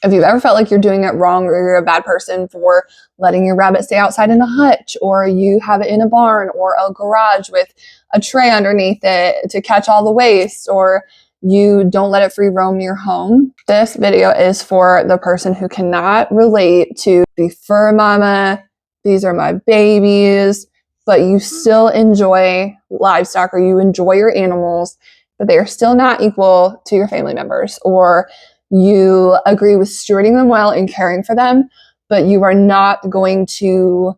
If you've ever felt like you're doing it wrong, or you're a bad person for letting your rabbit stay outside in a hutch, or you have it in a barn or a garage with a tray underneath it to catch all the waste, or you don't let it free roam your home, this video is for the person who cannot relate to the fur mama, these are my babies, but you still enjoy livestock or you enjoy your animals, but they are still not equal to your family members, or you agree with stewarding them well and caring for them, but you are not going to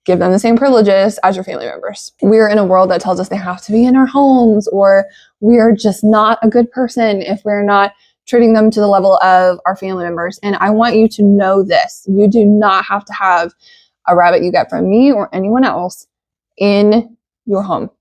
give them the same privileges as your family members. We're in a world that tells us they have to be in our homes, or we are just not a good person if we're not treating them to the level of our family members. And I want you to know this. You do not have to have a rabbit you get from me or anyone else in your home.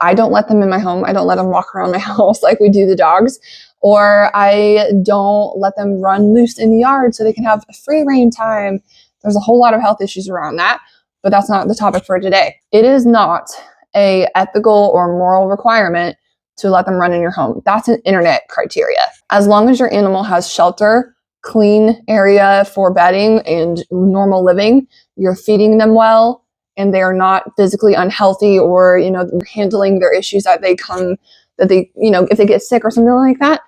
I don't let them in my home. I don't let them walk around my house like we do the dogs, or I don't let them run loose in the yard so they can have free rein time. There's a whole lot of health issues around that, but that's not the topic for today. It is not a ethical or moral requirement to let them run in your home. That's an internet criteria. As long as your animal has shelter, clean area for bedding and normal living, you're feeding them well, and they are not physically unhealthy, or, you're handling their issues if they get sick or something like that,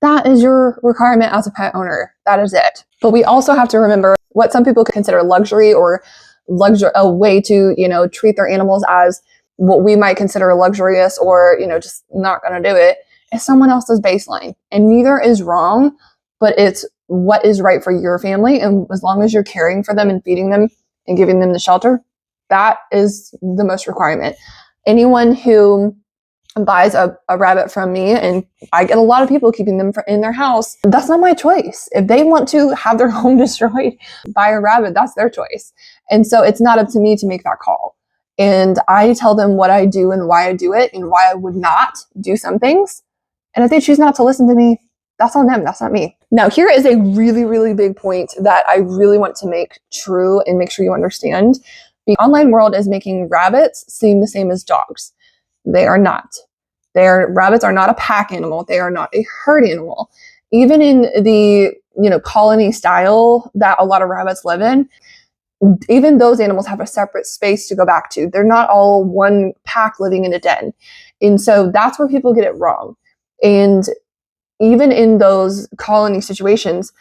that is your requirement as a pet owner. That is it. But we also have to remember what some people consider luxury, or a way to, treat their animals as what we might consider luxurious, or, just not going to do it, is someone else's baseline. And neither is wrong, but it's what is right for your family. And as long as you're caring for them and feeding them and giving them the shelter, that is the most requirement. Anyone who buys a rabbit from me, and I get a lot of people keeping them in their house, that's not my choice. If they want to have their home destroyed by a rabbit, that's their choice. And so it's not up to me to make that call. And I tell them what I do and why I do it and why I would not do some things. And if they choose not to listen to me, that's on them. That's not me. Now, here is a really, really big point that I really want to make true and make sure you understand. The online world is making rabbits seem the same as dogs. They are not. Rabbits are not a pack animal. They are not a herd animal. Even in the colony style that a lot of rabbits live in, even those animals have a separate space to go back to. They're not all one pack living in a den. And so that's where people get it wrong. And even in those colony situations,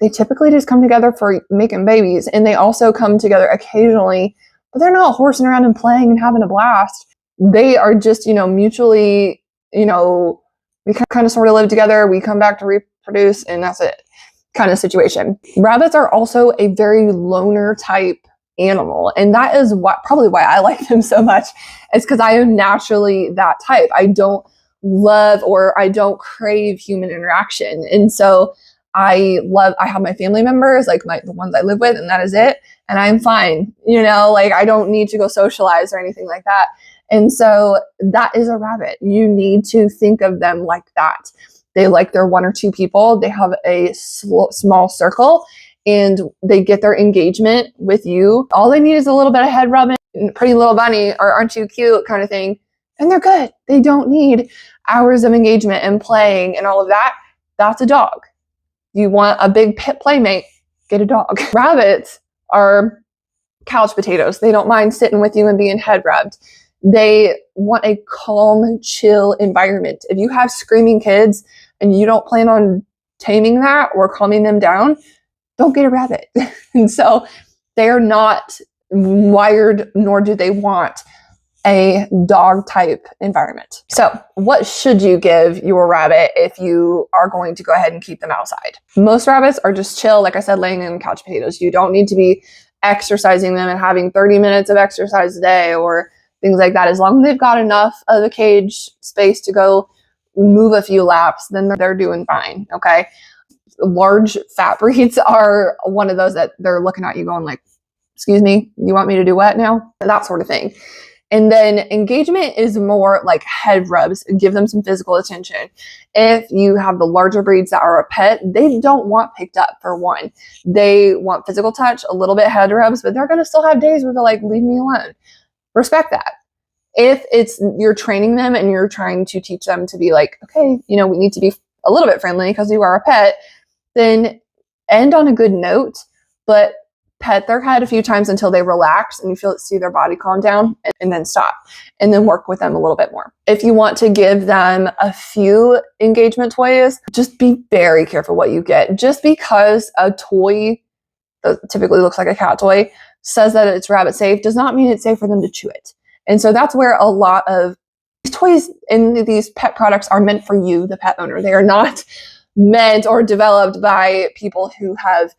they typically just come together for making babies. And they also come together occasionally, but they're not horsing around and playing and having a blast. They are just, mutually, we kind of sort of live together. We come back to reproduce, and that's it kind of situation. Rabbits are also a very loner type animal. And that is probably why I like them so much, is because I am naturally that type. I don't love, or I don't crave human interaction. And so I have my family members, like the ones I live with, and that is it. And I'm fine, I don't need to go socialize or anything like that. And so that is a rabbit. You need to think of them like that. They like their one or two people. They have a small circle, and they get their engagement with you. All they need is a little bit of head rubbing, pretty little bunny, or aren't you cute kind of thing, and they're good. They don't need hours of engagement and playing and all of that. That's a dog. You want a big playmate, get a dog. Rabbits are couch potatoes. They don't mind sitting with you and being head rubbed. They want a calm, chill environment. If you have screaming kids and you don't plan on taming that or calming them down, don't get a rabbit. And so they are not wired, nor do they want a dog type environment. So what should you give your rabbit if you are going to go ahead and keep them outside? Most rabbits are just chill, like I said, laying in couch potatoes. You don't need to be exercising them and having 30 minutes of exercise a day or things like that. As long as they've got enough of the cage space to go move a few laps, then they're doing fine, okay? Large fat breeds are one of those that they're looking at you going like, excuse me, you want me to do what now? That sort of thing. And then engagement is more like head rubs, give them some physical attention. If you have the larger breeds that are a pet, they don't want picked up, for one. They want physical touch, a little bit head rubs, but they're going to still have days where they're like, leave me alone. Respect that. If you're training them and you're trying to teach them to be like, okay, we need to be a little bit friendly because you are a pet, then end on a good note, but pet their head a few times until they relax and you see their body calm down, and then stop, and then work with them a little bit more. If you want to give them a few engagement toys, just be very careful what you get. Just because a toy that typically looks like a cat toy says that it's rabbit safe does not mean it's safe for them to chew it. And so that's where a lot of these toys and these pet products are meant for you, the pet owner. They are not meant or developed by people who have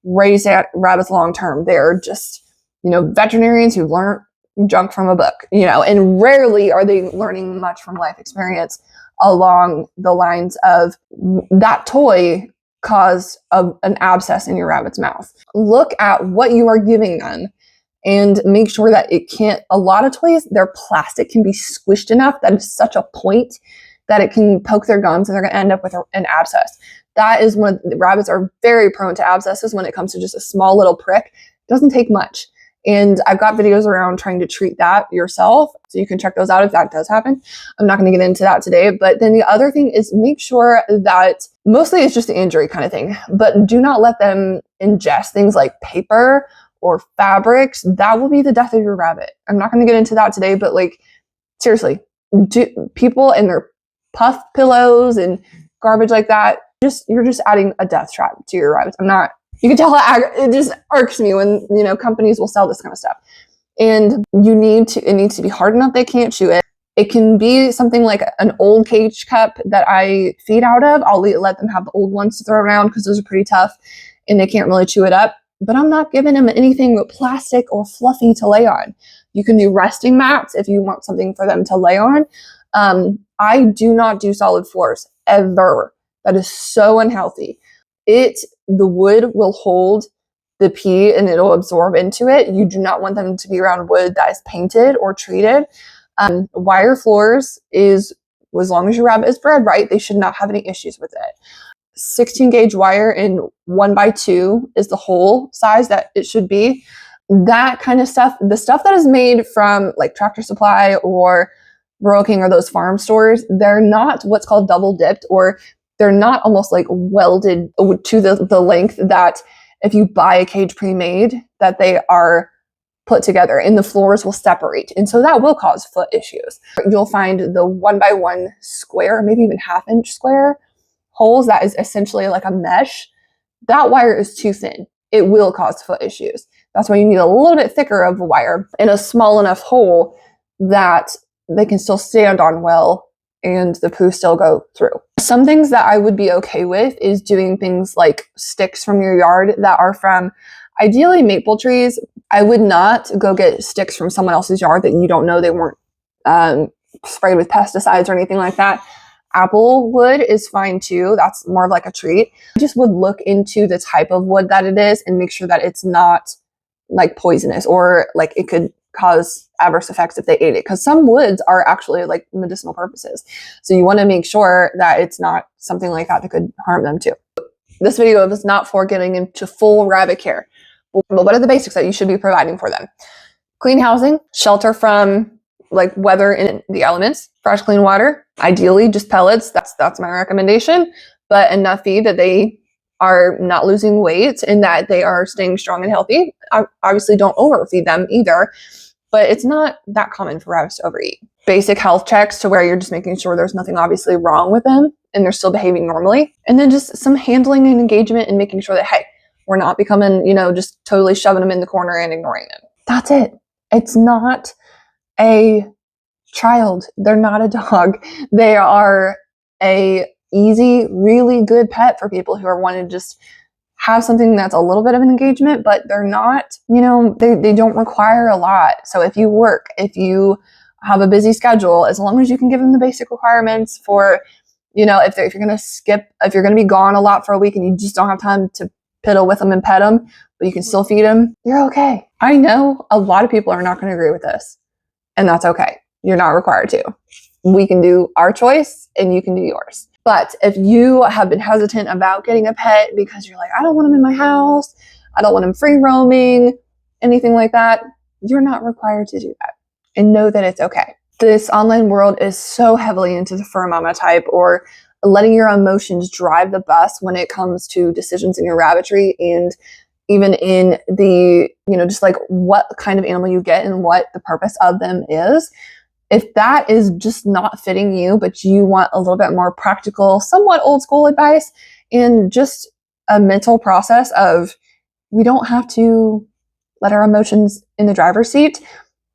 raised rabbits long term. They're just, veterinarians who learn junk from a book, and rarely are they learning much from life experience along the lines of that toy caused an abscess in your rabbit's mouth. Look at what you are giving them and make sure that a lot of toys, their plastic can be squished enough that it's such a point that it can poke their gums and they're going to end up with an abscess. That is when the rabbits are very prone to abscesses when it comes to just a small little prick. It doesn't take much. And I've got videos around trying to treat that yourself, so you can check those out if that does happen. I'm not going to get into that today. But then the other thing is make sure that mostly it's just the injury kind of thing, but do not let them ingest things like paper or fabrics. That will be the death of your rabbit. I'm not going to get into that today, but seriously, people and their puff pillows and garbage like that, you're just adding a death trap to your rabbits. You can tell it just irks me when, companies will sell this kind of stuff. And it needs to be hard enough they can't chew it. It can be something like an old cage cup that I feed out of. I'll let them have the old ones to throw around because those are pretty tough and they can't really chew it up. But I'm not giving them anything plastic or fluffy to lay on. You can do resting mats if you want something for them to lay on. I do not do solid floors ever. That is so unhealthy. The wood will hold the pee and it'll absorb into it. You do not want them to be around wood that is painted or treated. Wire floors as long as your rabbit is bred right, they should not have any issues with it. 16 gauge wire in 1x2 is the whole size that it should be. That kind of stuff, the stuff that is made from like Tractor Supply or Rural King or those farm stores, they're not what's called double dipped, or they're not almost like welded to the length that if you buy a cage pre-made, that they are put together and the floors will separate. And so that will cause foot issues. You'll find the 1x1 square, maybe even half-inch square holes that is essentially like a mesh. That wire is too thin. It will cause foot issues. That's why you need a little bit thicker of a wire in a small enough hole that they can still stand on well and the poo still go through. Some things that I would be okay with is doing things like sticks from your yard that are from ideally maple trees. I would not go get sticks from someone else's yard that you don't know they weren't sprayed with pesticides or anything like that. Apple wood is fine too. That's more of like a treat. I just would look into the type of wood that it is and make sure that it's not like poisonous or like it could cause adverse effects if they ate it, because some woods are actually like medicinal purposes. So you want to make sure that it's not something like that could harm them too. This video is not for getting into full rabbit care, but what are the basics that you should be providing for them? Clean housing, shelter from like weather and the elements, fresh clean water, ideally just pellets. That's my recommendation, but enough feed that they are not losing weight and that they are staying strong and healthy. Obviously don't overfeed them either, but it's not that common for rabbits to overeat. Basic health checks to where you're just making sure there's nothing obviously wrong with them and they're still behaving normally. And then just some handling and engagement and making sure that, hey, we're not becoming, just totally shoving them in the corner and ignoring them. That's it. It's not a child. They're not a dog. They are a easy, really good pet for people who are wanting to just have something that's a little bit of an engagement, but they're not, they don't require a lot. So if you work, if you have a busy schedule, as long as you can give them the basic requirements for, if you're going to if you're going to be gone a lot for a week and you just don't have time to piddle with them and pet them, but you can still feed them, you're okay. I know a lot of people are not going to agree with this, and that's okay. You're not required to. We can do our choice and you can do yours. But if you have been hesitant about getting a pet because you're like, I don't want them in my house, I don't want them free roaming, anything like that, you're not required to do that. And know that it's okay. This online world is so heavily into the fur mama type or letting your emotions drive the bus when it comes to decisions in your rabbitry, and even in the, just like what kind of animal you get and what the purpose of them is. If that is just not fitting you, but you want a little bit more practical, somewhat old school advice, and just a mental process of we don't have to let our emotions in the driver's seat,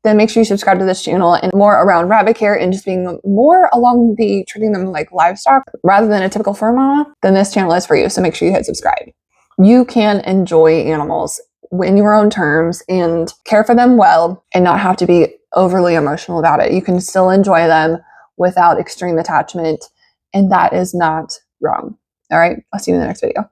then make sure you subscribe to this channel, and more around rabbit care and just being more along the treating them like livestock rather than a typical fur mama, then this channel is for you. So make sure you hit subscribe. You can enjoy animals in your own terms and care for them well and not have to be overly emotional about it. You can still enjoy them without extreme attachment, and that is not wrong. All right, I'll see you in the next video.